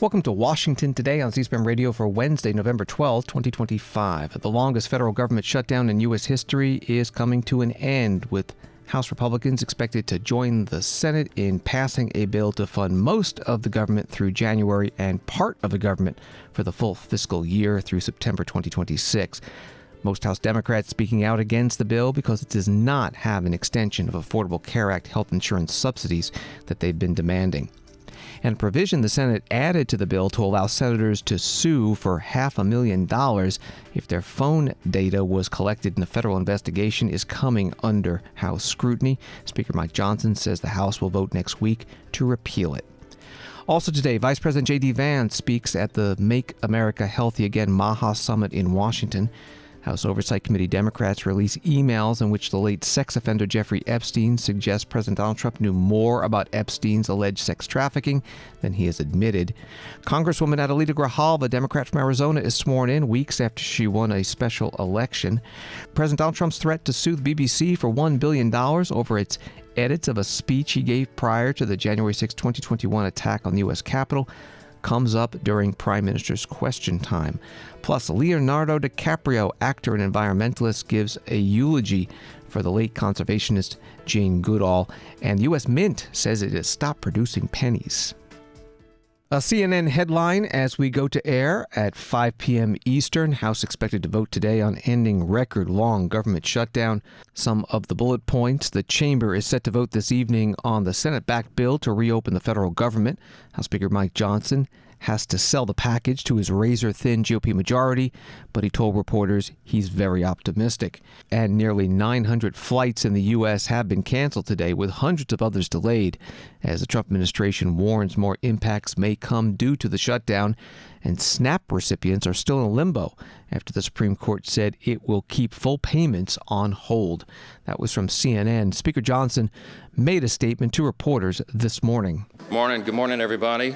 Welcome to Washington Today on C-SPAN Radio for Wednesday, November 12, 2025. The longest federal government shutdown in U.S. history is coming to an end, with House Republicans expected to join the Senate in passing a bill to fund most of the government through January and part of the government for the full fiscal year through September 2026. Most House Democrats speaking out against the bill because it does not have an extension of Affordable Care Act health insurance subsidies that they've been demanding. And a provision the Senate added to the bill to allow senators to sue for $500,000 if their phone data was collected in a federal investigation is coming under House scrutiny. Speaker Mike Johnson says the House will vote next week to repeal it. Also today, Vice President J.D. Vance speaks at the Make America Healthy Again MAHA summit in Washington. House Oversight Committee Democrats release emails in which the late sex offender Jeffrey Epstein suggests President Donald Trump knew more about Epstein's alleged sex trafficking than he has admitted. Congresswoman Adelita Grijalva, Democrat from Arizona, is sworn in weeks after she won a special election. President Donald Trump's threat to sue the BBC for $1 billion over its edits of a speech he gave prior to the January 6, 2021 attack on the U.S. Capitol comes up during Prime Minister's question time. Plus, Leonardo DiCaprio, actor and environmentalist, gives a eulogy for the late conservationist Jane Goodall, and the U.S. Mint says it has stopped producing pennies. A CNN headline as we go to air at 5 p.m. Eastern. House expected to vote today on ending record-long government shutdown. Some of the bullet points: the chamber is set to vote this evening on the Senate-backed bill to reopen the federal government. House Speaker Mike Johnson has to sell the package to his razor-thin GOP majority, but he told reporters he's very optimistic. And nearly 900 flights in the U.S. have been canceled today, with hundreds of others delayed, as the Trump administration warns more impacts may come due to the shutdown, and SNAP recipients are still in limbo after the Supreme Court said it will keep full payments on hold. That was from CNN. Speaker Johnson made a statement to reporters this morning. Good morning, everybody.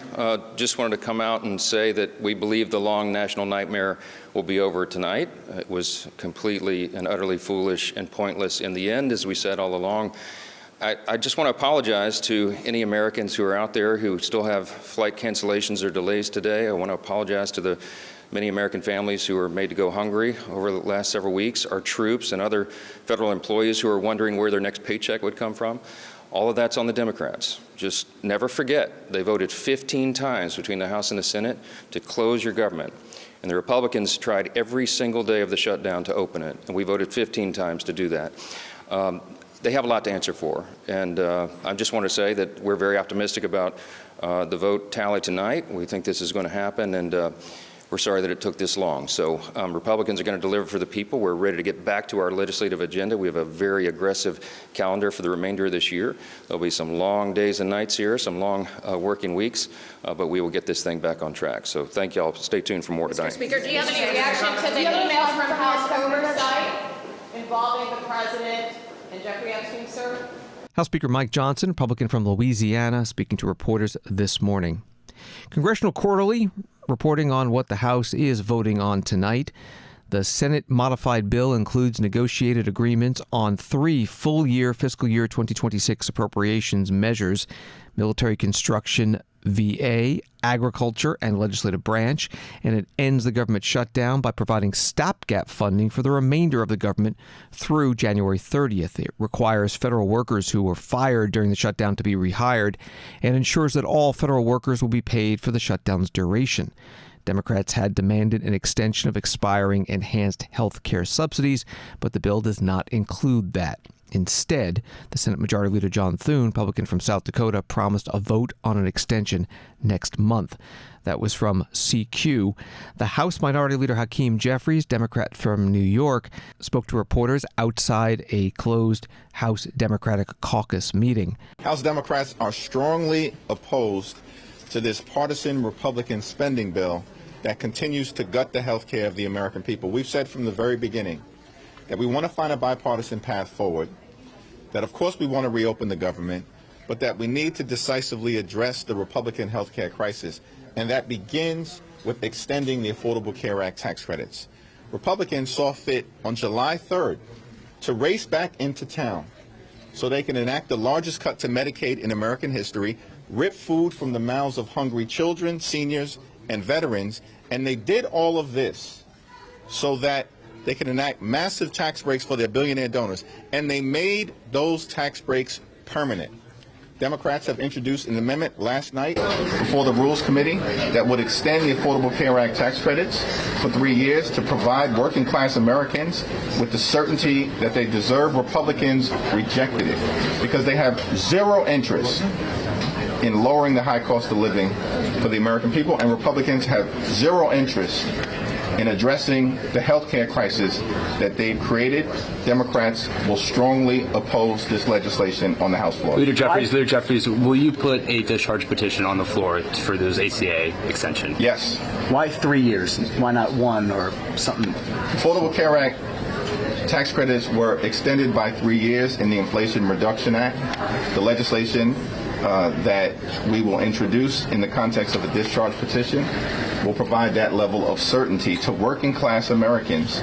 Just wanted to come out and say that we believe the long national nightmare will be over tonight. It was completely and utterly foolish and pointless in the end, as we said all along. I just want to apologize to any Americans who are out there who still have flight cancellations or delays today. I want to apologize to the many American families who were made to go hungry over the last several weeks, our troops and other federal employees who are wondering where their next paycheck would come from. All of that's on the Democrats. Just never forget, they voted 15 times between the House and the Senate to close your government. And the Republicans tried every single day of the shutdown to open it, and we voted 15 times to do that. They have a lot to answer for, and I just want to say that we're very optimistic about the vote tally tonight. We think this is going to happen, and we're sorry that it took this long. So Republicans are going to deliver for the people. We're ready to get back to our legislative agenda. We have a very aggressive calendar for the remainder of this year. There'll be some long days and nights here, some long working weeks, but we will get this thing back on track. So thank you all. Stay tuned for more tonight. Mr. Speaker, do you have any reaction to the email from House Oversight involving the President and Jeffrey Epstein, sir? House Speaker Mike Johnson, Republican from Louisiana, speaking to reporters this morning. Congressional Quarterly reporting on what the House is voting on tonight. The Senate modified bill includes negotiated agreements on 3 full-year fiscal year 2026 appropriations measures: military construction, VA, agriculture, and legislative branch, and it ends the government shutdown by providing stopgap funding for the remainder of the government through January 30th. It requires federal workers who were fired during the shutdown to be rehired and ensures that all federal workers will be paid for the shutdown's duration. Democrats had demanded an extension of expiring enhanced health care subsidies, but the bill does not include that. Instead, the Senate Majority Leader John Thune, Republican from South Dakota, promised a vote on an extension next month. That was from CQ. The House Minority Leader Hakeem Jeffries, Democrat from New York, spoke to reporters outside a closed House Democratic Caucus meeting. House Democrats are strongly opposed to this partisan Republican spending bill that continues to gut the health care of the American people. We've said from the very beginning that we want to find a bipartisan path forward, that of course we want to reopen the government, but that we need to decisively address the Republican health care crisis, and that begins with extending the Affordable Care Act tax credits. Republicans saw fit on July 3rd to race back into town so they can enact the largest cut to Medicaid in American history, rip food from the mouths of hungry children, seniors, and veterans, and they did all of this so that they could enact massive tax breaks for their billionaire donors, and they made those tax breaks permanent. Democrats have introduced an amendment last night before the Rules Committee that would extend the Affordable Care Act tax credits for 3 years to provide working class Americans with the certainty that they deserve. Republicans rejected it because they have zero interest in lowering the high cost of living for the American people, and Republicans have zero interest in addressing the health care crisis that they've created. Democrats will strongly oppose this legislation on the House floor. Leader Jeffries, will you put a discharge petition on the floor for those ACA extension? Yes. Why 3 years? Why not 1 or something? Affordable Care Act tax credits were extended by 3 years in the Inflation Reduction Act. The legislation that we will introduce in the context of a discharge petition will provide that level of certainty to working class Americans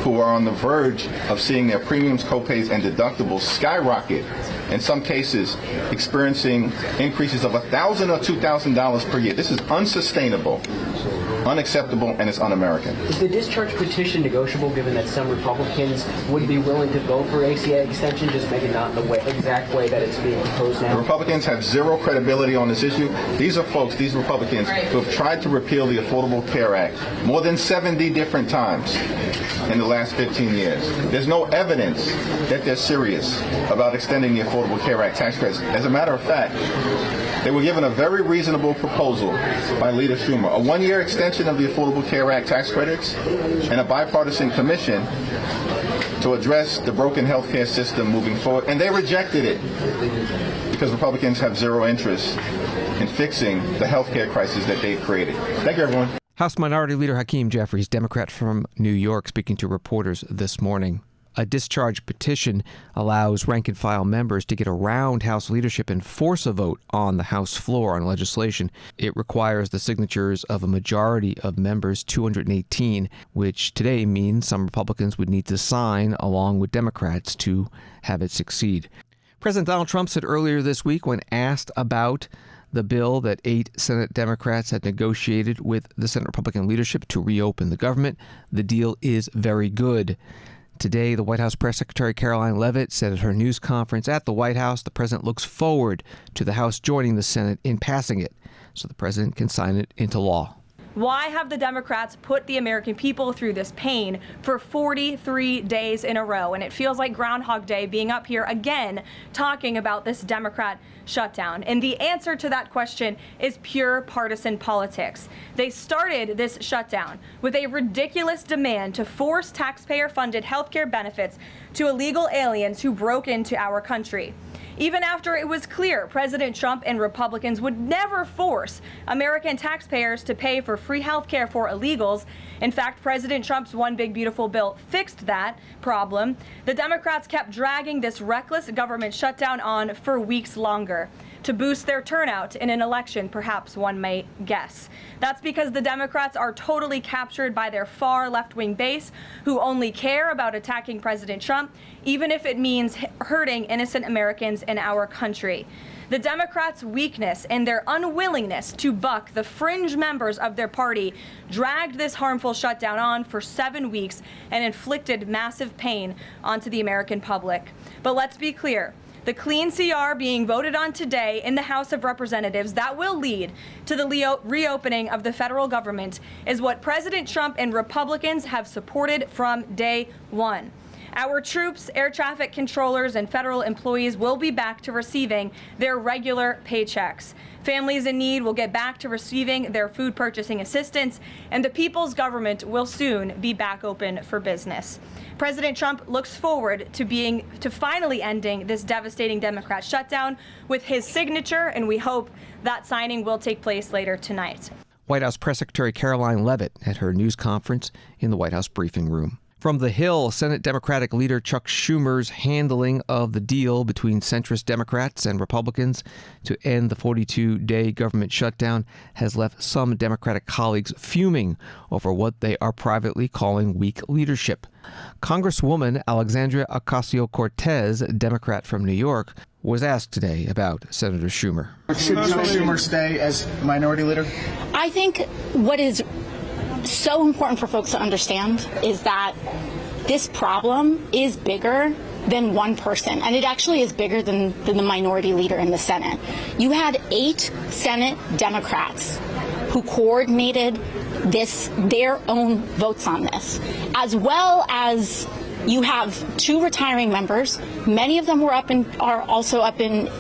who are on the verge of seeing their premiums, copays, and deductibles skyrocket, in some cases experiencing increases of $1,000 or $2,000 per year. This is unsustainable, unacceptable, and it's un-American. Is the discharge petition negotiable, given that some Republicans would be willing to vote for ACA extension, just maybe not in the exact way that it's being proposed now? The Republicans have zero credibility on this issue. These are folks, these Republicans, who have tried to repeal the Affordable Care Act more than 70 different times in the last 15 years. There's no evidence that they're serious about extending the Affordable Care Act tax credits. As a matter of fact, they were given a very reasonable proposal by Leader Schumer, a 1-year extension of the Affordable Care Act tax credits and a bipartisan commission to address the broken health care system moving forward, and they rejected it because Republicans have zero interest in fixing the health care crisis that they've created. Thank you, everyone. House Minority Leader Hakeem Jeffries, Democrat from New York, speaking to reporters this morning. A discharge petition allows rank-and-file members to get around House leadership and force a vote on the House floor on legislation. It requires the signatures of a majority of members, 218, which today means some Republicans would need to sign along with Democrats to have it succeed. President Donald Trump said earlier this week, when asked about the bill that 8 Senate Democrats had negotiated with the Senate Republican leadership to reopen the government, the deal is very good. Today, the White House Press Secretary Karoline Leavitt said at her news conference at the White House, the president looks forward to the House joining the Senate in passing it so the president can sign it into law. Why have the Democrats put the American people through this pain for 43 days in a row? And it feels like Groundhog Day being up here again talking about this Democrat shutdown. And the answer to that question is pure partisan politics. They started this shutdown with a ridiculous demand to force taxpayer-funded health care benefits to illegal aliens who broke into our country. Even after it was clear President Trump and Republicans would never force American taxpayers to pay for free health care for illegals. In fact, President Trump's One Big Beautiful Bill fixed that problem. The Democrats kept dragging this reckless government shutdown on for weeks longer to boost their turnout in an election, perhaps one may guess. That's because the Democrats are totally captured by their far left-wing base, who only care about attacking President Trump, even if it means hurting innocent Americans in our country. The Democrats' weakness and their unwillingness to buck the fringe members of their party dragged this harmful shutdown on for 7 weeks and inflicted massive pain onto the American public. But let's be clear. The clean CR being voted on today in the House of Representatives that will lead to the reopening of the federal government is what President Trump and Republicans have supported from day one. Our troops, air traffic controllers, and federal employees will be back to receiving their regular paychecks. Families in need will get back to receiving their food purchasing assistance, and the people's government will soon be back open for business. President Trump looks forward to finally ending this devastating Democrat shutdown with his signature, and we hope that signing will take place later tonight. White House Press Secretary Karoline Leavitt at her news conference in the White House briefing room. From the Hill, Senate Democratic leader Chuck Schumer's handling of the deal between centrist Democrats and Republicans to end the 42-day government shutdown has left some Democratic colleagues fuming over what they are privately calling weak leadership. Congresswoman Alexandria Ocasio-Cortez, Democrat from New York, was asked today about Senator Schumer. Should Schumer stay as minority leader? I think what is so important for folks to understand is that this problem is bigger than one person, and it actually is bigger than the minority leader in the Senate. You had 8 Senate Democrats who coordinated their own votes on this, as well as you have 2 retiring members. Many of them are also up in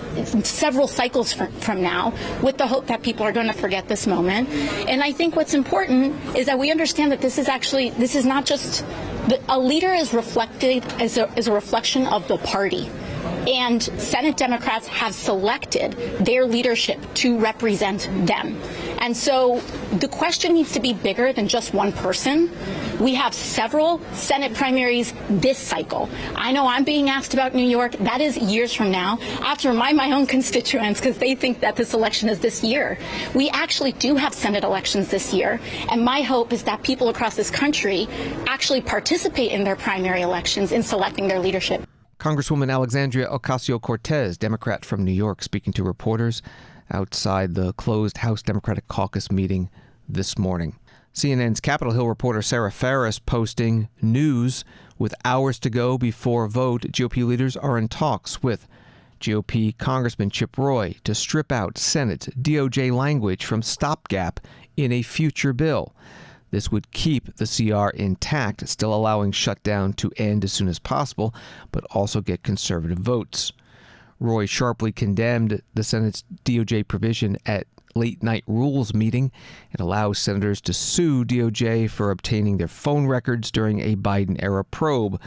several cycles from now, with the hope that people are going to forget this moment. And I think what's important is that we understand that this is not just a leader is reflected as a reflection of the party. And Senate Democrats have selected their leadership to represent them. And so the question needs to be bigger than just one person. We have several Senate primaries this cycle. I know I'm being asked about New York. That is years from now. I have to remind my own constituents because they think that this election is this year. We actually do have Senate elections this year. And my hope is that people across this country actually participate in their primary elections in selecting their leadership. Congresswoman Alexandria Ocasio-Cortez, Democrat from New York, speaking to reporters outside the closed House Democratic Caucus meeting this morning. CNN's Capitol Hill reporter Sarah Ferris posting news with hours to go before vote. GOP leaders are in talks with GOP Congressman Chip Roy to strip out Senate DOJ language from stopgap in a future bill. This would keep the CR intact, still allowing shutdown to end as soon as possible, but also get conservative votes. Roy sharply condemned the Senate's DOJ provision at late-night rules meeting. It allows senators to sue DOJ for obtaining their phone records during a Biden-era probe.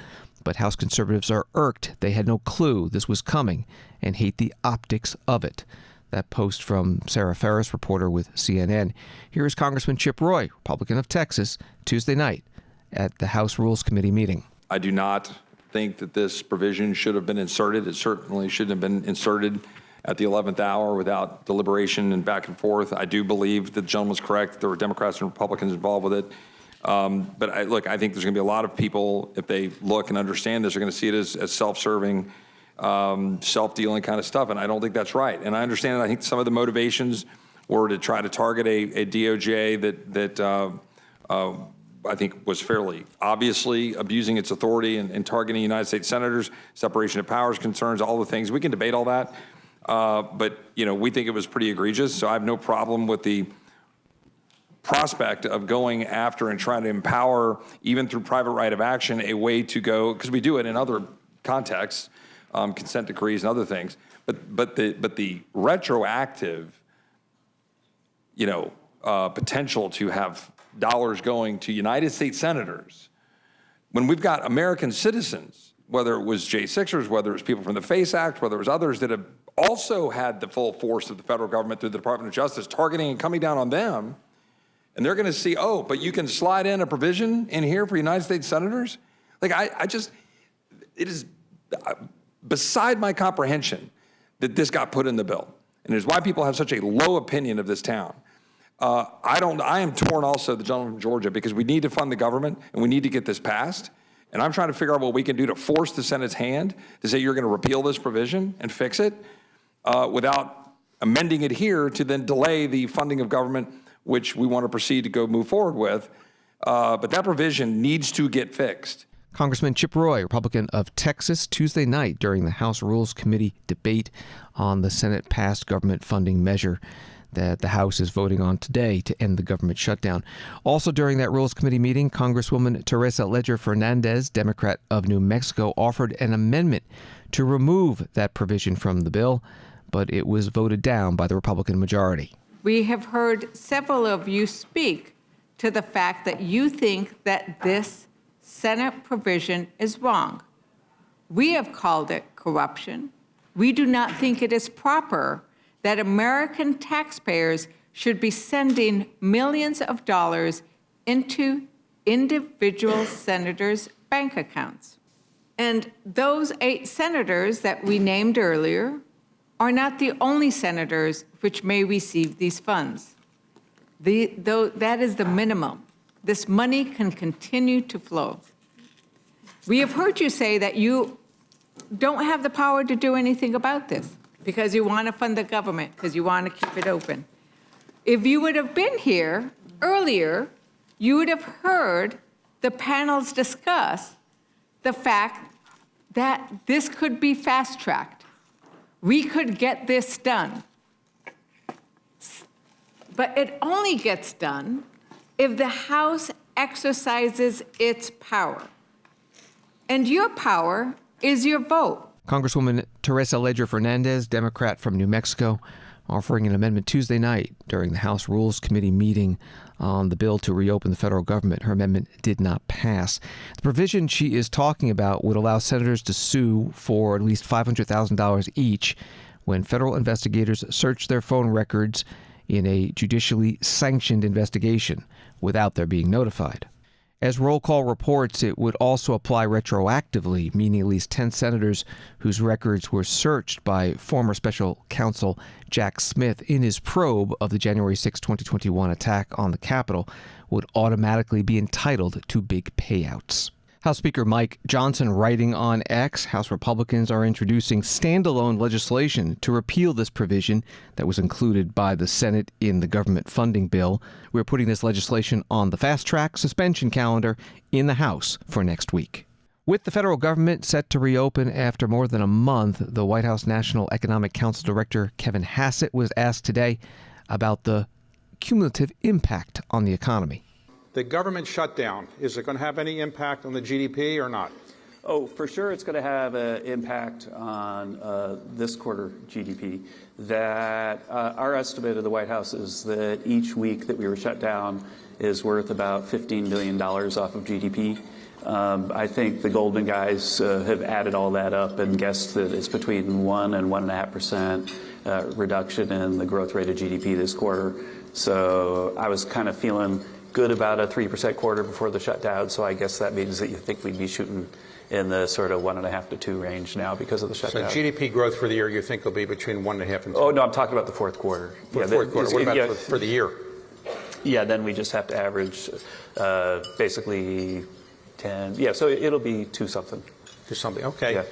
But House conservatives are irked. They had no clue this was coming and hate the optics of it. That post from Sarah Ferris, reporter with CNN. Here is Congressman Chip Roy, Republican of Texas, Tuesday night at the House Rules Committee meeting. I do not think that this provision should have been inserted. It certainly shouldn't have been inserted at the 11th hour without deliberation and back and forth. I do believe that the gentleman's correct. There were Democrats and Republicans involved with it. But I think there's going to be a lot of people, if they look and understand this, are going to see it as self-serving, self-dealing kind of stuff, and I don't think that's right. And I understand, I think some of the motivations were to try to target a DOJ that I think was fairly obviously abusing its authority and targeting United States senators, separation of powers concerns, all the things. We can debate all that, but we think it was pretty egregious, so I have no problem with the prospect of going after and trying to empower, even through private right of action, a way to go, because we do it in other contexts, consent decrees and other things, but the retroactive, potential to have dollars going to United States senators when we've got American citizens, whether it was J6ers, whether it was people from the FACE Act, whether it was others that have also had the full force of the federal government through the Department of Justice targeting and coming down on them, and they're going to see, oh, but you can slide in a provision in here for United States senators? Like, it is beside my comprehension that this got put in the bill. And it's why people have such a low opinion of this town. I am torn also, the gentleman from Georgia, because we need to fund the government and we need to get this passed. And I'm trying to figure out what we can do to force the Senate's hand to say you're going to repeal this provision and fix it without amending it here to then delay the funding of government, which we want to proceed to go move forward with. But that provision needs to get fixed. Congressman Chip Roy, Republican of Texas, Tuesday night during the House Rules Committee debate on the Senate-passed government funding measure that the House is voting on today to end the government shutdown. Also during that Rules Committee meeting, Congresswoman Teresa Leger Fernandez, Democrat of New Mexico, offered an amendment to remove that provision from the bill, but it was voted down by the Republican majority. We have heard several of you speak to the fact that you think that this Senate provision is wrong. We have called it corruption. We do not think it is proper that American taxpayers should be sending millions of dollars into individual senators' bank accounts. And those 8 senators that we named earlier are not the only senators which may receive these funds. That is the minimum. This money can continue to flow. We have heard you say that you don't have the power to do anything about this because you want to fund the government, because you want to keep it open. If you would have been here earlier, you would have heard the panels discuss the fact that this could be fast-tracked. We could get this done. But it only gets done if the House exercises its power. And your power is your vote. Congresswoman Teresa Leger Fernandez, Democrat from New Mexico, offering an amendment Tuesday night during the House Rules Committee meeting on the bill to reopen the federal government. Her amendment did not pass. The provision she is talking about would allow senators to sue for at least $500,000 each when federal investigators search their phone records in a judicially sanctioned investigation without their being notified. As roll call reports, it would also apply retroactively, meaning at least 10 senators whose records were searched by former special counsel Jack Smith in his probe of the January 6, 2021 attack on the Capitol would automatically be entitled to big payouts. House Speaker Mike Johnson writing on X, House Republicans are introducing standalone legislation to repeal this provision that was included by the Senate in the government funding bill. We're putting this legislation on the fast-track suspension calendar in the House for next week. With the federal government set to reopen after more than a month, the White House National Economic Council Director Kevin Hassett was asked today about the cumulative impact on the economy. The government shutdown, is it going to have any impact on the GDP or not? Oh, for sure it's going to have an impact on this quarter GDP. That our estimate of the White House is that each week that we were shut down is worth about $15 billion off of GDP. I think the Goldman guys have added all that up and guessed that it's between 1 and 1.5% reduction in the growth rate of GDP this quarter. So I was kind of feeling good about a 3% quarter before the shutdown, so I guess that means that you think we'd be shooting in the sort of 1.5 to 2 range now because of the shutdown. So GDP growth for the year you think will be between 1.5 and 2? Oh, no, I'm talking about the fourth quarter. For the fourth quarter. What about for the year? Yeah, then we just have to average basically 10. Yeah, so it'll be 2 something. 2 something, okay. Yeah.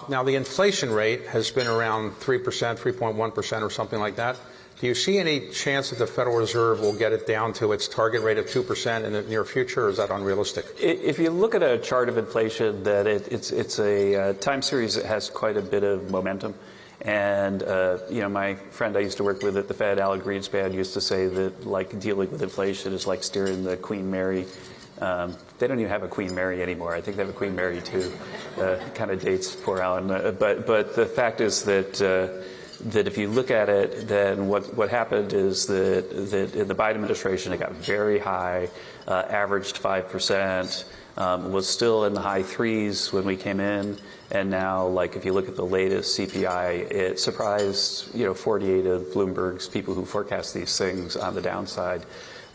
Now, the inflation rate has been around 3%, 3.1% or something like that. Do you see any chance that the Federal Reserve will get it down to its target rate of 2% in the near future, or is that unrealistic? If you look at a chart of inflation, that it's a time series that has quite a bit of momentum. And, you know, my friend I used to work with at the Fed, Alan Greenspan, used to say that, like, dealing with inflation is like steering the Queen Mary. They don't even have a Queen Mary anymore. I think they have a Queen Mary, too. Kind of dates poor Alan. But the fact is that if you look at it, then what happened is that in the Biden administration, it got very high, averaged 5%, was still in the high 3s when we came in, and now, like, if you look at the latest CPI, it surprised, 48 of Bloomberg's people who forecast these things on the downside.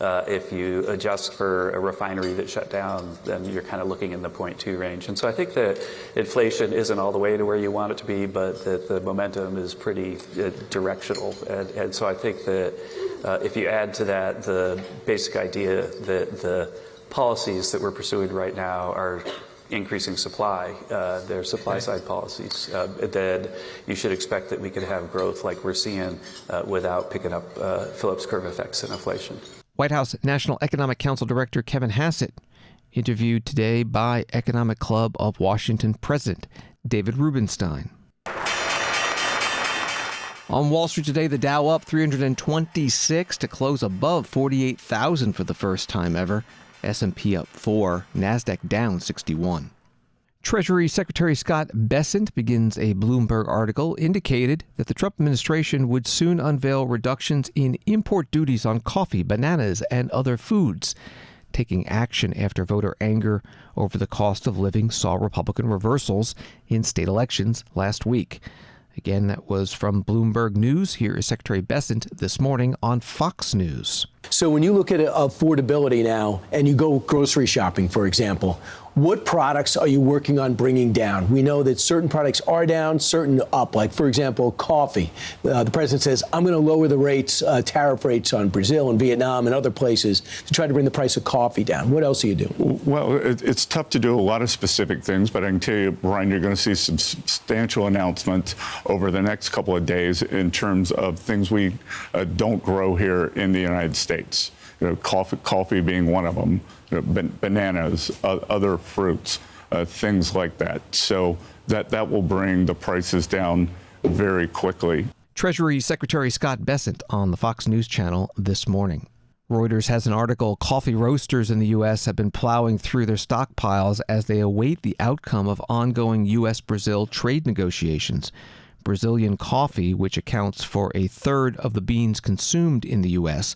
If you adjust for a refinery that shut down, then you're kind of looking in the 0.2 range. And so I think that inflation isn't all the way to where you want it to be, but that the momentum is pretty directional. And so I think that if you add to that the basic idea that the policies that we're pursuing right now are increasing supply, they're supply-side policies, then you should expect that we could have growth like we're seeing without picking up Phillips curve effects in inflation. White House National Economic Council Director Kevin Hassett, interviewed today by Economic Club of Washington President David Rubenstein. On Wall Street today, the Dow up 326 to close above 48,000 for the first time ever. S&P up 4, NASDAQ down 61. Treasury Secretary Scott Bessent begins a Bloomberg article indicated that the Trump administration would soon unveil reductions in import duties on coffee, bananas, and other foods, taking action after voter anger over the cost of living saw Republican reversals in state elections last week. Again, that was from Bloomberg News. Here is Secretary Bessent this morning on Fox News. So when you look at affordability now and you go grocery shopping, for example, what products are you working on bringing down? We know that certain products are down, certain up. Like, for example, coffee. The president says, I'm going to lower the rates, tariff rates on Brazil and Vietnam and other places to try to bring the price of coffee down. What else are you doing? Well, it's tough to do a lot of specific things, but I can tell you, Brian, you're going to see some substantial announcements over the next couple of days in terms of things we don't grow here in the United States. You know, coffee being one of them, you know, bananas, other fruits, things like that. So that will bring the prices down very quickly. Treasury Secretary Scott Bessent on the Fox News Channel this morning. Reuters has an article, coffee roasters in the U.S. have been plowing through their stockpiles as they await the outcome of ongoing U.S.-Brazil trade negotiations. Brazilian coffee, which accounts for a third of the beans consumed in the U.S.,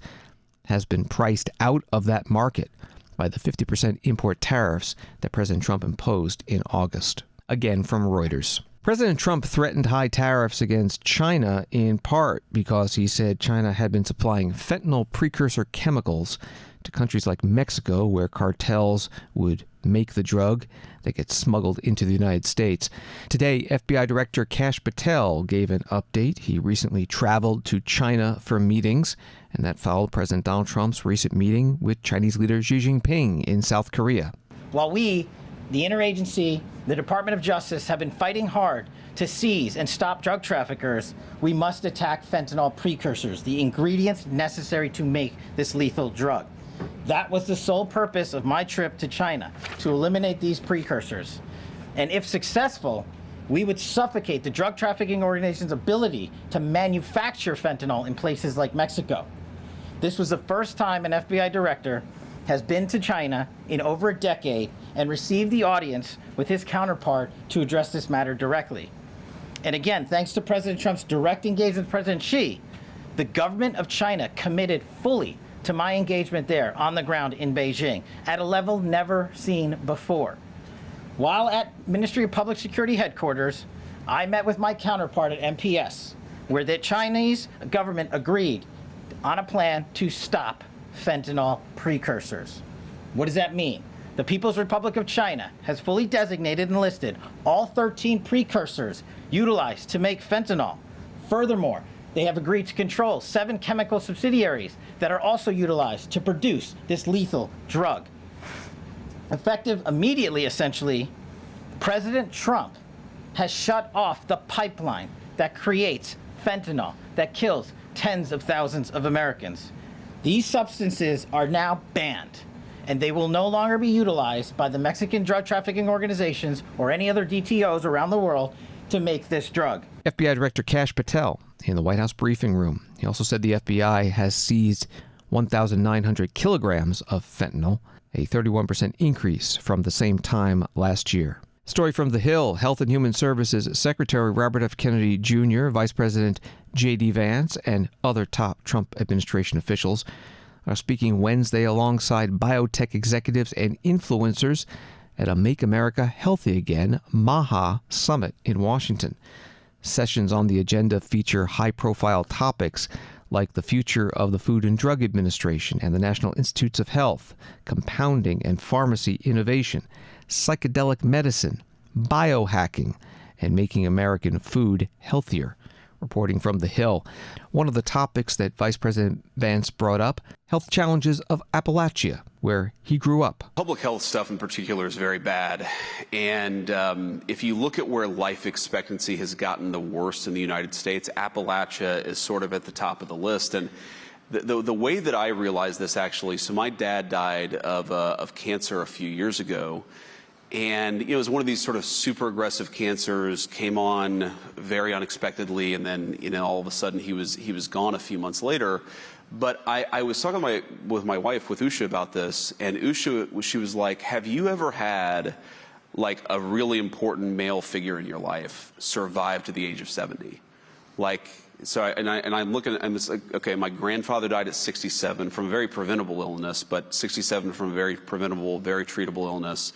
has been priced out of that market by the 50% import tariffs that President Trump imposed in August. Again from Reuters. President Trump threatened high tariffs against China in part because he said China had been supplying fentanyl precursor chemicals to countries like Mexico, where cartels would make the drug that gets smuggled into the United States. Today, FBI Director Kash Patel gave an update. He recently traveled to China for meetings, and that followed President Donald Trump's recent meeting with Chinese leader Xi Jinping in South Korea. While we, the interagency, the Department of Justice, have been fighting hard to seize and stop drug traffickers, we must attack fentanyl precursors, the ingredients necessary to make this lethal drug. That was the sole purpose of my trip to China, to eliminate these precursors. And if successful, we would suffocate the drug trafficking organization's ability to manufacture fentanyl in places like Mexico. This was the first time an FBI director has been to China in over a decade and received the audience with his counterpart to address this matter directly. And again, thanks to President Trump's direct engagement with President Xi, the government of China committed fully to my engagement there on the ground in Beijing at a level never seen before. While at Ministry of Public Security headquarters, I met with my counterpart at MPS, where the Chinese government agreed on a plan to stop fentanyl precursors. What does that mean? The People's Republic of China has fully designated and listed all 13 precursors utilized to make fentanyl. Furthermore, they have agreed to control 7 chemical subsidiaries that are also utilized to produce this lethal drug. Effective immediately, essentially, President Trump has shut off the pipeline that creates fentanyl that kills tens of thousands of Americans. These substances are now banned, and they will no longer be utilized by the Mexican drug trafficking organizations or any other DTOs around the world to make this drug. FBI Director Kash Patel in the White House briefing room. He also said the FBI has seized 1,900 kilograms of fentanyl, a 31% increase from the same time last year. Story from The Hill. Health and Human Services Secretary Robert F. Kennedy Jr., Vice President J.D. Vance, and other top Trump administration officials are speaking Wednesday alongside biotech executives and influencers at a Make America Healthy Again MAHA summit in Washington. Sessions on the agenda feature high-profile topics like the future of the Food and Drug Administration and the National Institutes of Health, compounding and pharmacy innovation, psychedelic medicine, biohacking, and making American food healthier. Reporting from The Hill. One of the topics that Vice President Vance brought up, health challenges of Appalachia, where he grew up. Public health stuff in particular is very bad. And if you look at where life expectancy has gotten the worst in the United States, Appalachia is sort of at the top of the list. And the way that I realized this, actually, so my dad died of cancer a few years ago. And it was one of these sort of super aggressive cancers, came on very unexpectedly, and then all of a sudden he was gone a few months later. But I was talking with my wife, with Usha, about this, and Usha, she was like, "Have you ever had like a really important male figure in your life survive to the age of 70?" I'm looking, and it's like, okay, my grandfather died at 67 from a very preventable illness, but 67 from a very preventable, very treatable illness.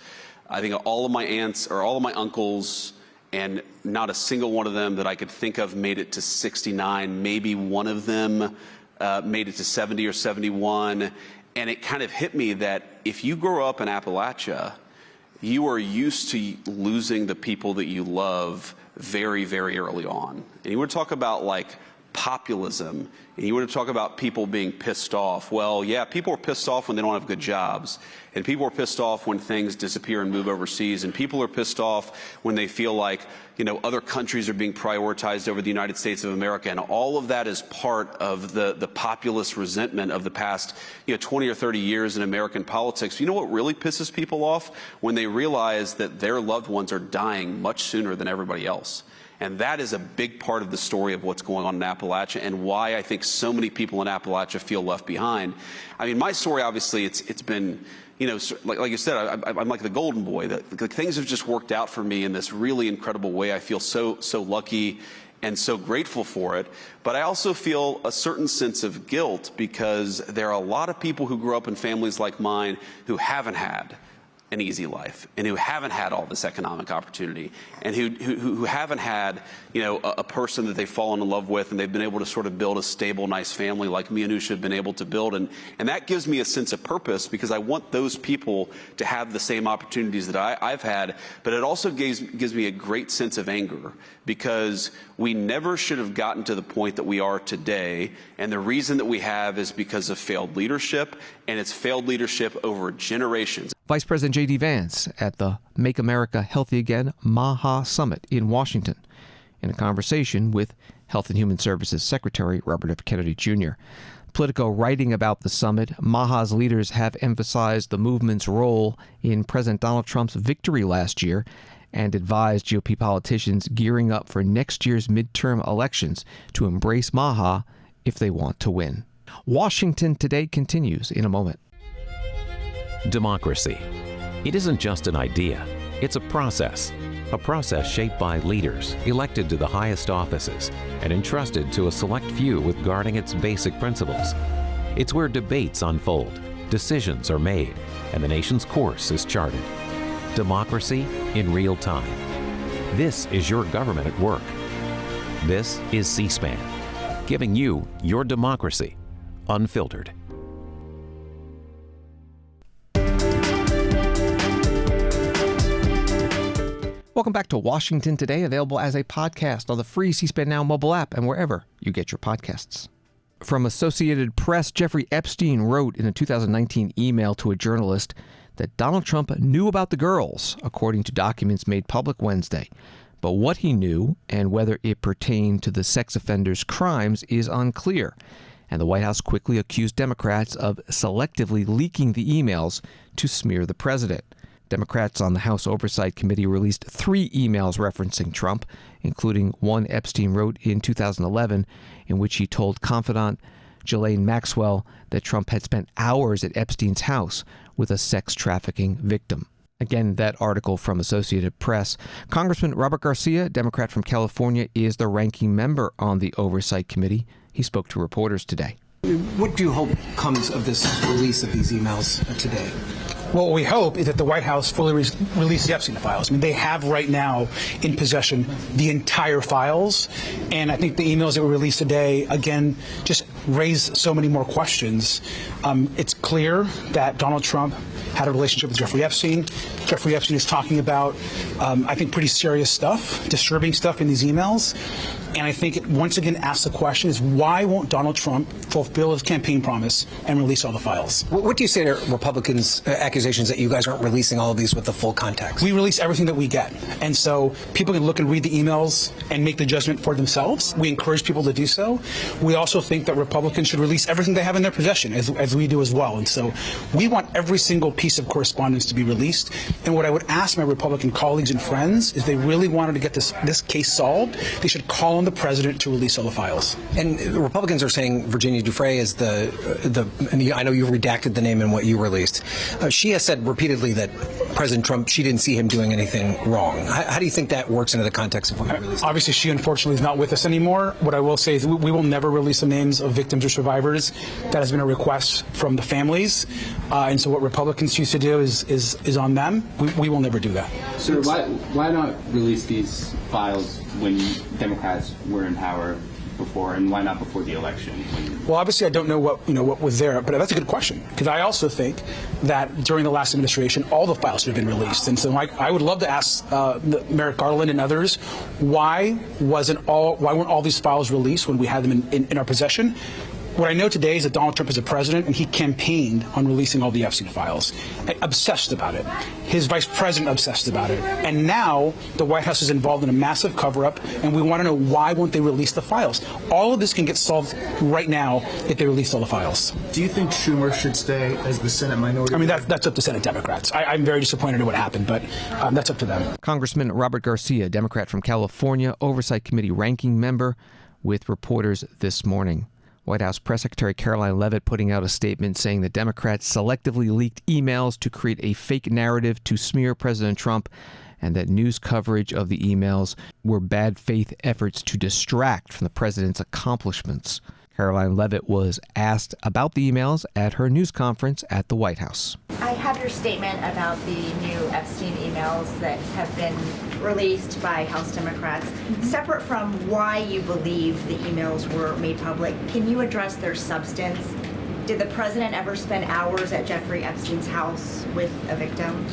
I think all of my aunts or all of my uncles, and not a single one of them that I could think of made it to 69. Maybe one of them made it to 70 or 71. And it kind of hit me that if you grow up in Appalachia, you are used to losing the people that you love very, very early on. And you want to talk about like populism, and you want to talk about people being pissed off. Well, yeah, people are pissed off when they don't have good jobs, and people are pissed off when things disappear and move overseas, and people are pissed off when they feel like, you know, other countries are being prioritized over the United States of America, and all of that is part of the populist resentment of the past, 20 or 30 years in American politics. You know what really pisses people off? When they realize that their loved ones are dying much sooner than everybody else. And that is a big part of the story of what's going on in Appalachia and why I think so many people in Appalachia feel left behind. I mean, my story, obviously, it's been, like you said, I'm like the golden boy. Things have just worked out for me in this really incredible way. I feel so lucky and so grateful for it. But I also feel a certain sense of guilt because there are a lot of people who grew up in families like mine who haven't had an easy life and who haven't had all this economic opportunity and who haven't had, a person that they've fallen in love with and they've been able to sort of build a stable, nice family like me and Usha have been able to build. And that gives me a sense of purpose because I want those people to have the same opportunities that I've had. But it also gives me a great sense of anger because we never should have gotten to the point that we are today. And the reason that we have is because of failed leadership, and it's failed leadership over generations. Vice President J.D. Vance at the Make America Healthy Again MAHA Summit in Washington in a conversation with Health and Human Services Secretary Robert F. Kennedy Jr. Politico writing about the summit, MAHA's leaders have emphasized the movement's role in President Donald Trump's victory last year and advised GOP politicians gearing up for next year's midterm elections to embrace MAHA if they want to win. Washington Today continues in a moment. Democracy. It isn't just an idea, it's a process shaped by leaders elected to the highest offices and entrusted to a select few with guarding its basic principles. It's where debates unfold, decisions are made, and the nation's course is charted. Democracy in real time. This is your government at work. This is C-SPAN, giving you your democracy unfiltered. Welcome back to Washington Today, available as a podcast on the free C-SPAN Now mobile app and wherever you get your podcasts. From Associated Press, Jeffrey Epstein wrote in a 2019 email to a journalist that Donald Trump knew about the girls, according to documents made public Wednesday. But what he knew and whether it pertained to the sex offender's crimes is unclear. And the White House quickly accused Democrats of selectively leaking the emails to smear the president. Democrats on the House Oversight Committee released 3 emails referencing Trump, including one Epstein wrote in 2011 in which he told confidant Ghislaine Maxwell that Trump had spent hours at Epstein's house with a sex trafficking victim. Again, that article from Associated Press. Congressman Robert Garcia, Democrat from California, is the ranking member on the Oversight Committee. He spoke to reporters today. What do you hope comes of this release of these emails today? Well, what we hope is that the White House fully release the Epstein files. I mean, they have right now in possession the entire files, and I think the emails that were released today, again, just raise so many more questions. It's clear that Donald Trump had a relationship with Jeffrey Epstein. Jeffrey Epstein is talking about, I think, pretty serious stuff, disturbing stuff in these emails. And I think it once again asks the question is why won't Donald Trump fulfill his campaign promise and release all the files? What do you say to Republicans' accusations that you guys aren't releasing all of these with the full context? We release everything that we get. And so people can look and read the emails and make the judgment for themselves. We encourage people to do so. We also think that Republicans should release everything they have in their possession, as we do as well. And so we want every single piece of correspondence to be released. And what I would ask my Republican colleagues and friends is they really wanted to get this case solved, they should call on the president to release all the files. And Republicans are saying Virginia Giuffre is and I know you redacted the name in what you released. She has said repeatedly that President Trump, she didn't see him doing anything wrong. How do you think that works into the context of what you released? Obviously, she unfortunately is not with us anymore. What I will say is we will never release the names of victims or survivors. That has been a request from the families. And so what Republicans choose to do is on them. We will never do that. Sir, why not release these files when Democrats were in power before, and why not before the election? Well, obviously, I don't know what was there, but that's a good question, because I also think that during the last administration, all the files should have been released. And so I would love to ask Merrick Garland and others, why weren't all these files released when we had them in our possession? What I know today is that Donald Trump is a president, and he campaigned on releasing all the Epstein files, obsessed about it. His vice president obsessed about it. And now the White House is involved in a massive cover-up, and we want to know why won't they release the files. All of this can get solved right now if they release all the files. Do you think Schumer should stay as the Senate minority? I mean, that's up to Senate Democrats. I'm very disappointed in what happened, but that's up to them. Congressman Robert Garcia, Democrat from California, Oversight Committee ranking member, with reporters this morning. White House Press Secretary Caroline Leavitt putting out a statement saying that Democrats selectively leaked emails to create a fake narrative to smear President Trump, and that news coverage of the emails were bad faith efforts to distract from the president's accomplishments. Caroline Leavitt was asked about the emails at her news conference at the White House. I have your statement about the new Epstein emails that have been released by House Democrats. Separate from why you believe the emails were made public, can you address their substance? Did the president ever spend hours at Jeffrey Epstein's house with a victim?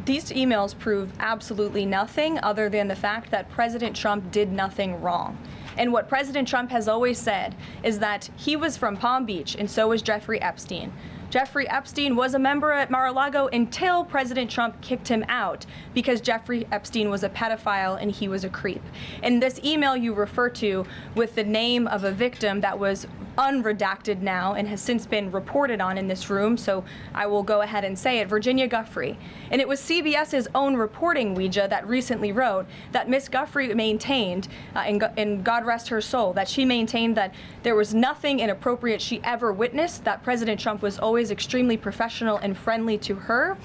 These emails prove absolutely nothing other than the fact that President Trump did nothing wrong. And what President Trump has always said is that he was from Palm Beach, and so was Jeffrey Epstein. Jeffrey Epstein was a member at Mar-a-Lago until President Trump kicked him out because Jeffrey Epstein was a pedophile and he was a creep. And this email you refer to with the name of a victim that was unredacted now and has since been reported on in this room, so I will go ahead and say it, Virginia Giuffre. And it was CBS's own reporting, Ouija, that recently wrote that Miss Giuffre maintained, and God rest her soul, that she maintained that there was nothing inappropriate she ever witnessed, that President Trump was always extremely professional and friendly to her.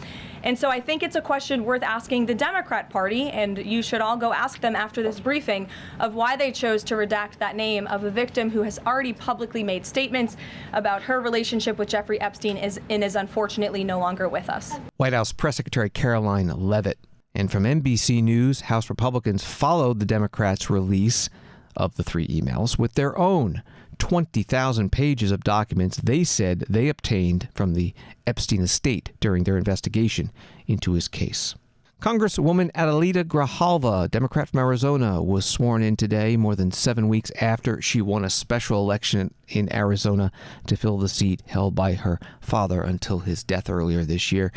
And so I think it's a question worth asking the Democrat Party, and you should all go ask them after this briefing, of why they chose to redact that name of a victim who has already publicly made statements about her relationship with Jeffrey Epstein and is unfortunately no longer with us. White House Press Secretary Caroline Leavitt. And from NBC News, House Republicans followed the Democrats' release of the 3 emails with their own 20,000 pages of documents they said they obtained from the Epstein estate during their investigation into his case. Congresswoman Adelita Grijalva, Democrat from Arizona, was sworn in today, more than 7 weeks after she won a special election in Arizona to fill the seat held by her father until his death earlier this year.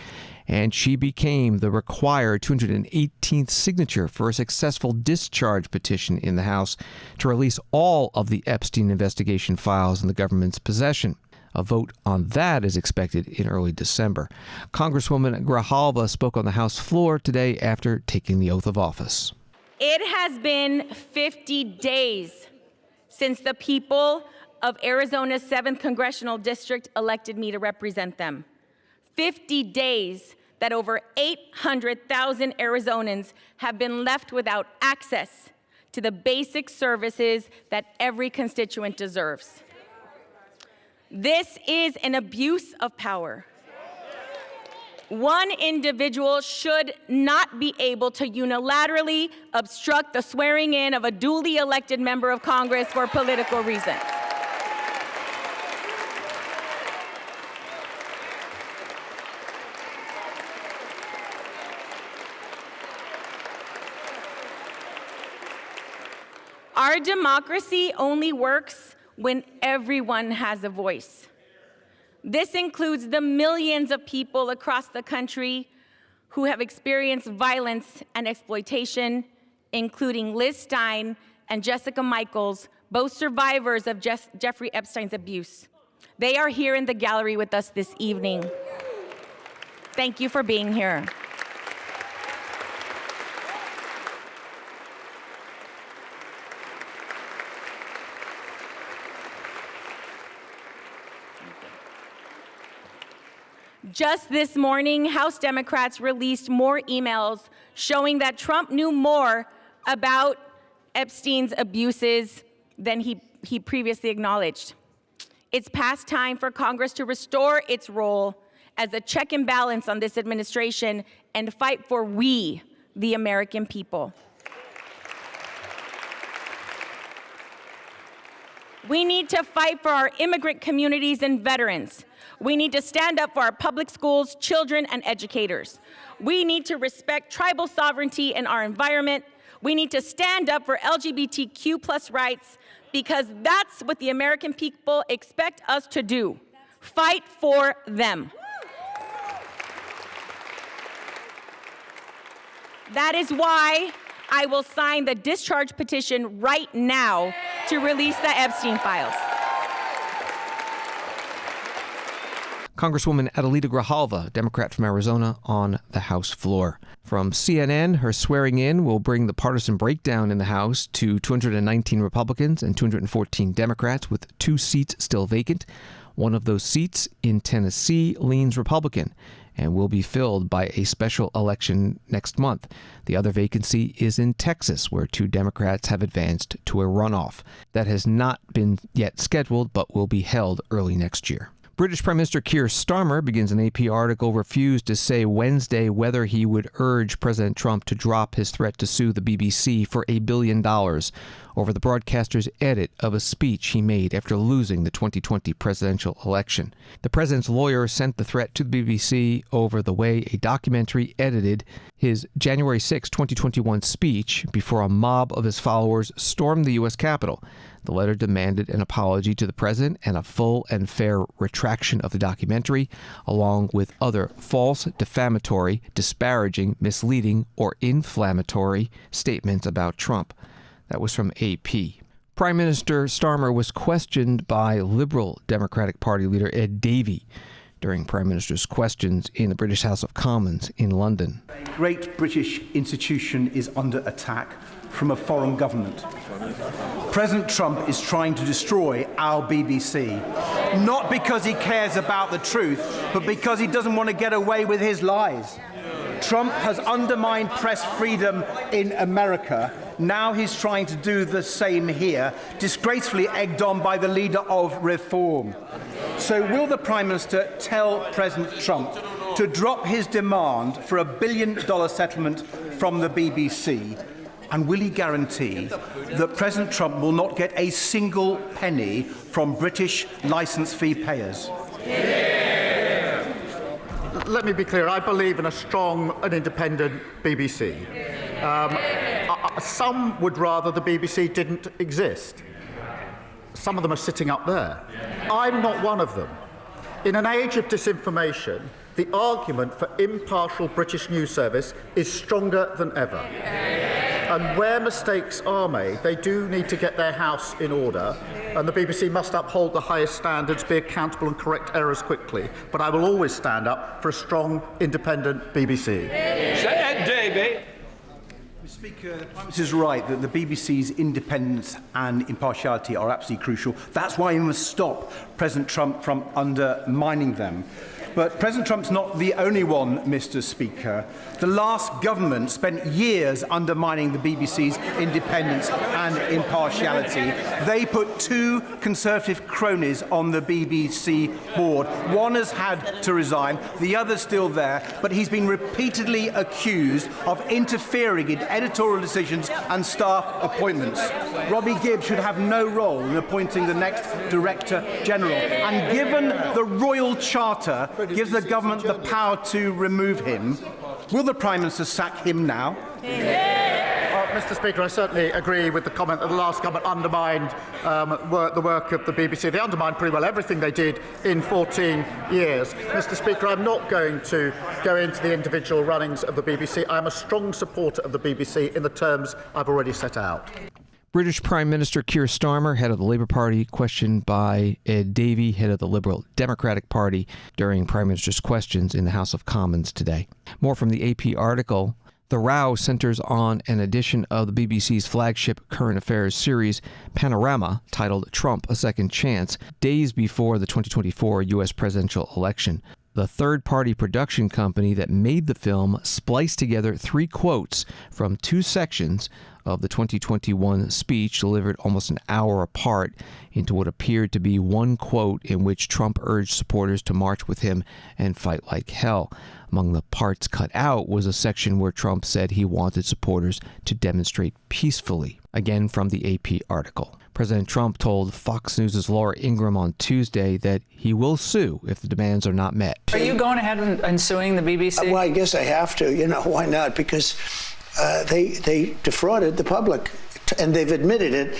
And she became the required 218th signature for a successful discharge petition in the House to release all of the Epstein investigation files in the government's possession. A vote on that is expected in early December. Congresswoman Grijalva spoke on the House floor today after taking the oath of office. It has been 50 days since the people of Arizona's 7th Congressional District elected me to represent them. 50 days that over 800,000 Arizonans have been left without access to the basic services that every constituent deserves. This is an abuse of power. One individual should not be able to unilaterally obstruct the swearing in of a duly elected member of Congress for political reasons. Our democracy only works when everyone has a voice. This includes the millions of people across the country who have experienced violence and exploitation, including Liz Stein and Jessica Michaels, both survivors of Jeffrey Epstein's abuse. They are here in the gallery with us this evening. Thank you for being here. Just this morning, House Democrats released more emails showing that Trump knew more about Epstein's abuses than he previously acknowledged. It's past time for Congress to restore its role as a check and balance on this administration and fight for we, the American people. We need to fight for our immigrant communities and veterans. We need to stand up for our public schools, children, and educators. We need to respect tribal sovereignty in our environment. We need to stand up for LGBTQ+ rights, because that's what the American people expect us to do. Fight for them. That is why I will sign the discharge petition right now to release the Epstein files. Congresswoman Adelita Grijalva, Democrat from Arizona, on the House floor. From CNN, her swearing in will bring the partisan breakdown in the House to 219 Republicans and 214 Democrats, with 2 seats still vacant. One of those seats in Tennessee leans Republican and will be filled by a special election next month. The other vacancy is in Texas, where 2 Democrats have advanced to a runoff. That has not been yet scheduled, but will be held early next year. British Prime Minister Keir Starmer, begins an AP article, refused to say Wednesday whether he would urge President Trump to drop his threat to sue the BBC for $1 billion over the broadcaster's edit of a speech he made after losing the 2020 presidential election. The president's lawyer sent the threat to the BBC over the way a documentary edited his January 6, 2021 speech before a mob of his followers stormed the U.S. Capitol. The letter demanded an apology to the president and a full and fair retraction of the documentary, along with other false, defamatory, disparaging, misleading, or inflammatory statements about Trump. That was from AP. Prime Minister Starmer was questioned by Liberal Democratic Party leader Ed Davey during Prime Minister's questions in the British House of Commons in London. A great British institution is under attack from a foreign government. President Trump is trying to destroy our BBC, not because he cares about the truth, but because he doesn't want to get away with his lies. Trump has undermined press freedom in America. Now he's trying to do the same here, disgracefully egged on by the leader of Reform. So will the Prime Minister tell President Trump to drop his demand for $1 billion settlement from the BBC? And will he guarantee that President Trump will not get a single penny from British licence fee payers? Yeah. Let me be clear. I believe in a strong and independent BBC. Some would rather the BBC didn't exist. Some of them are sitting up there. I'm not one of them. In an age of disinformation, the argument for impartial British news service is stronger than ever. And where mistakes are made, they do need to get their house in order, and the BBC must uphold the highest standards, be accountable and correct errors quickly. But I will always stand up for a strong, independent BBC. Mr. Speaker, the Prime Minister is right that the BBC's independence and impartiality are absolutely crucial. That's why we must stop President Trump from undermining them. But President Trump's not the only one, Mr. Speaker. The last government spent years undermining the BBC's independence and impartiality. They put 2 Conservative cronies on the BBC board. One has had to resign, the other's still there, but he's been repeatedly accused of interfering in editorial decisions and staff appointments. Robbie Gibbs should have no role in appointing the next Director General. And given the Royal Charter gives the government the power to remove him, will the Prime Minister sack him now? Mr. Speaker, I certainly agree with the comment that the last government undermined the work of the BBC. They undermined pretty well everything they did in 14 years. Mr. Speaker, I'm not going to go into the individual runnings of the BBC. I am a strong supporter of the BBC in the terms I've already set out. British Prime Minister Keir Starmer, head of the Labour Party, questioned by Ed Davey, head of the Liberal Democratic Party, during Prime Minister's questions in the House of Commons today. More from the AP article. The row centers on an edition of the BBC's flagship current affairs series, Panorama, titled Trump, A Second Chance, days before the 2024 U.S. presidential election. The third-party production company that made the film spliced together 3 quotes from 2 sections of the 2021 speech, delivered almost an hour apart, into what appeared to be one quote in which Trump urged supporters to march with him and fight like hell. Among the parts cut out was a section where Trump said he wanted supporters to demonstrate peacefully. Again from the AP article. President Trump told Fox News' Laura Ingraham on Tuesday that he will sue if the demands are not met. Are you going ahead and suing the BBC? Well, I guess I have to. Why not? Because they defrauded the public, and they've admitted it.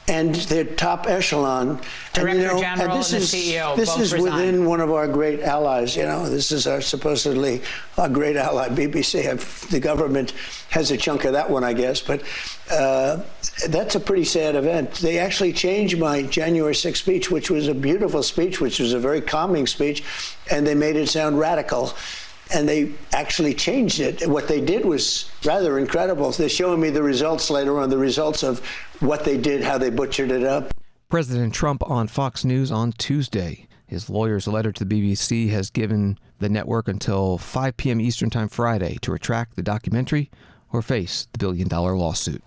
And their top echelon, Director General and the CEO. This is within one of our great allies. This is supposedly our great ally, BBC. The government has a chunk of that one, I guess. But that's a pretty sad event. They actually changed my January 6th speech, which was a beautiful speech, which was a very calming speech, and they made it sound radical. And they actually changed it. What they did was rather incredible. They're showing me the results later on, the results of what they did, how they butchered it up. President Trump on Fox News on Tuesday. His lawyer's letter to the BBC has given the network until 5 p.m. Eastern Time Friday to retract the documentary or face the billion-dollar lawsuit.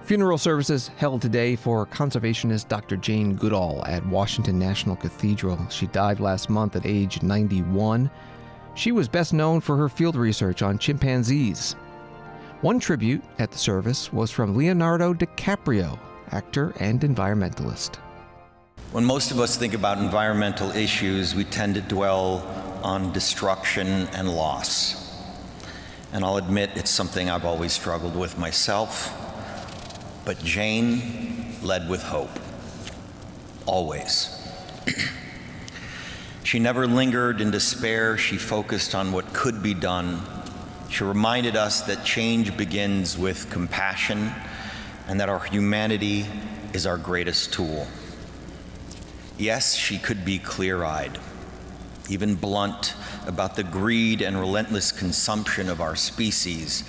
Funeral services held today for conservationist Dr. Jane Goodall at Washington National Cathedral. She died last month at age 91. She was best known for her field research on chimpanzees. One tribute at the service was from Leonardo DiCaprio, actor and environmentalist. When most of us think about environmental issues, we tend to dwell on destruction and loss. And I'll admit it's something I've always struggled with myself. But Jane led with hope, always. She never lingered in despair. She focused on what could be done. She reminded us that change begins with compassion and that our humanity is our greatest tool. Yes, she could be clear-eyed, even blunt about the greed and relentless consumption of our species.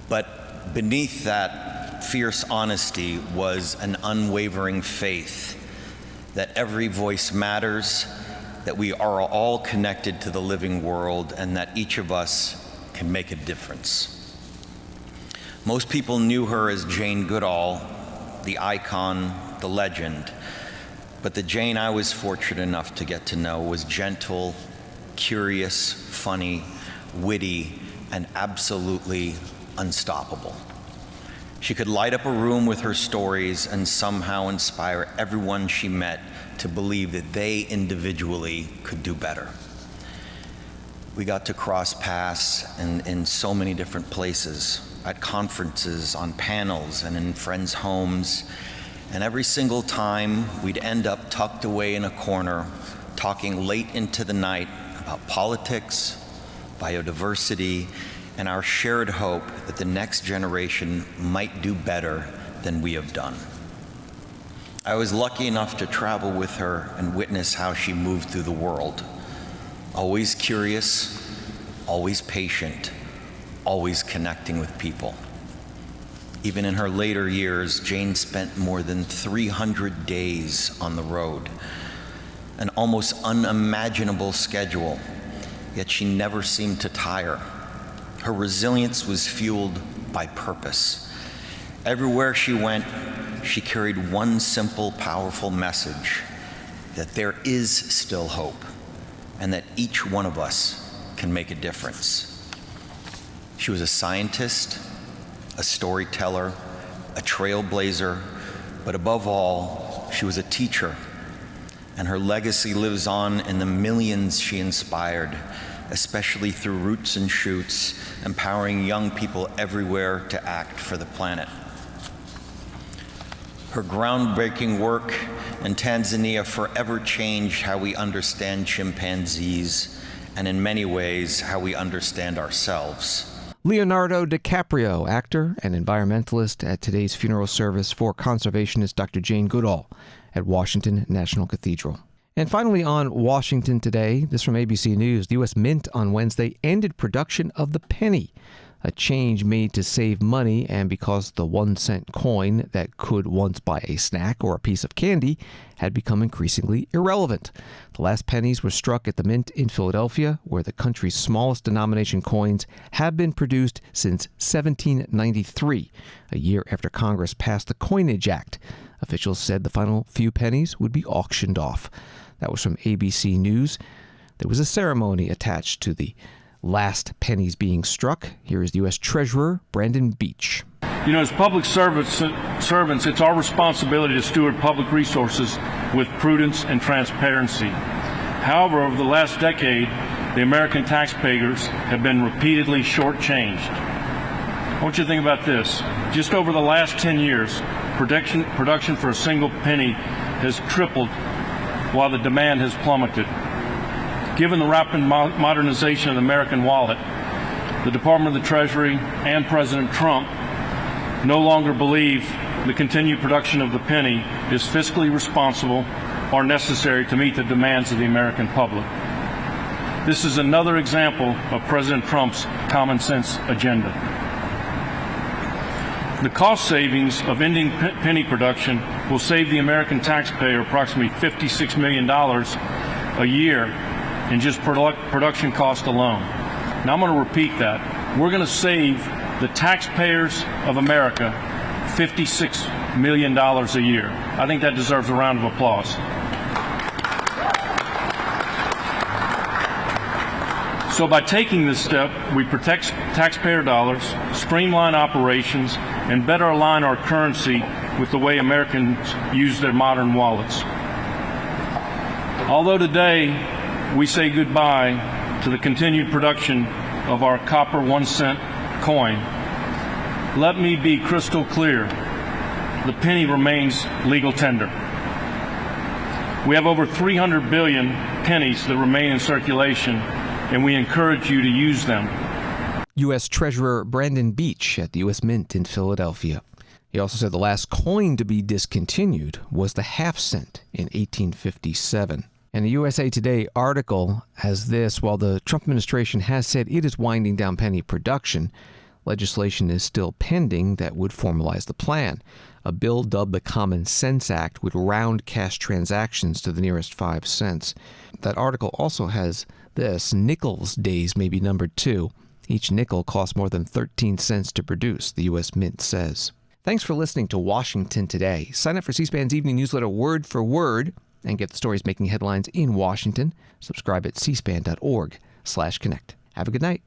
But beneath that fierce honesty was an unwavering faith that every voice matters, that we are all connected to the living world, and that each of us can make a difference. Most people knew her as Jane Goodall, the icon, the legend, but the Jane I was fortunate enough to get to know was gentle, curious, funny, witty, and absolutely unstoppable. She could light up a room with her stories and somehow inspire everyone she met to believe that they individually could do better. We got to cross paths in so many different places, at conferences, on panels, and in friends' homes. And every single time, we'd end up tucked away in a corner, talking late into the night about politics, biodiversity, and our shared hope that the next generation might do better than we have done. I was lucky enough to travel with her and witness how she moved through the world. Always curious, always patient, always connecting with people. Even in her later years, Jane spent more than 300 days on the road, an almost unimaginable schedule, yet she never seemed to tire. Her resilience was fueled by purpose. Everywhere she went, she carried one simple, powerful message, that there is still hope, and that each one of us can make a difference. She was a scientist, a storyteller, a trailblazer, but above all, she was a teacher, and her legacy lives on in the millions she inspired, especially through Roots and Shoots, empowering young people everywhere to act for the planet. Her groundbreaking work in Tanzania forever changed how we understand chimpanzees, and in many ways, how we understand ourselves. Leonardo DiCaprio, actor and environmentalist, at today's funeral service for conservationist Dr. Jane Goodall at Washington National Cathedral. And finally on Washington today, this from ABC News, the U.S. Mint on Wednesday ended production of the penny, a change made to save money and because the 1-cent coin that could once buy a snack or a piece of candy had become increasingly irrelevant. The last pennies were struck at the Mint in Philadelphia, where the country's smallest denomination coins have been produced since 1793, a year after Congress passed the Coinage Act. Officials said the final few pennies would be auctioned off. That was from ABC News. There was a ceremony attached to the last pennies being struck. Here is the U.S. Treasurer Brandon Beach. You know, as public servants, it's our responsibility to steward public resources with prudence and transparency. However, over the last decade, the American taxpayers have been repeatedly shortchanged. I want you to think about this. Just over the last 10 years, production for a single penny has tripled while the demand has plummeted. Given the rapid modernization of the American wallet, the Department of the Treasury and President Trump no longer believe the continued production of the penny is fiscally responsible or necessary to meet the demands of the American public. This is another example of President Trump's common sense agenda. The cost savings of ending penny production will save the American taxpayer approximately $56 million a year in just production cost alone. Now I'm going to repeat that. We're going to save the taxpayers of America $56 million a year. I think that deserves a round of applause. So by taking this step, we protect taxpayer dollars, streamline operations, and better align our currency with the way Americans use their modern wallets. Although today we say goodbye to the continued production of our copper 1 cent coin, let me be crystal clear. The penny remains legal tender. We have over 300 billion pennies that remain in circulation, and we encourage you to use them. U.S. Treasurer Brandon Beach at the U.S. Mint in Philadelphia. He also said the last coin to be discontinued was the half cent in 1857. And the USA Today article has this: while the Trump administration has said it is winding down penny production, legislation is still pending that would formalize the plan. A bill dubbed the Common Sense Act would round cash transactions to the nearest 5 cents. That article also has this: nickels days may be numbered too. Each nickel costs more than 13 cents to produce, the U.S. Mint says. Thanks for listening to Washington Today. Sign up for C-SPAN's evening newsletter Word for Word and get the stories making headlines in Washington. Subscribe at cspan.org/connect. Have a good night.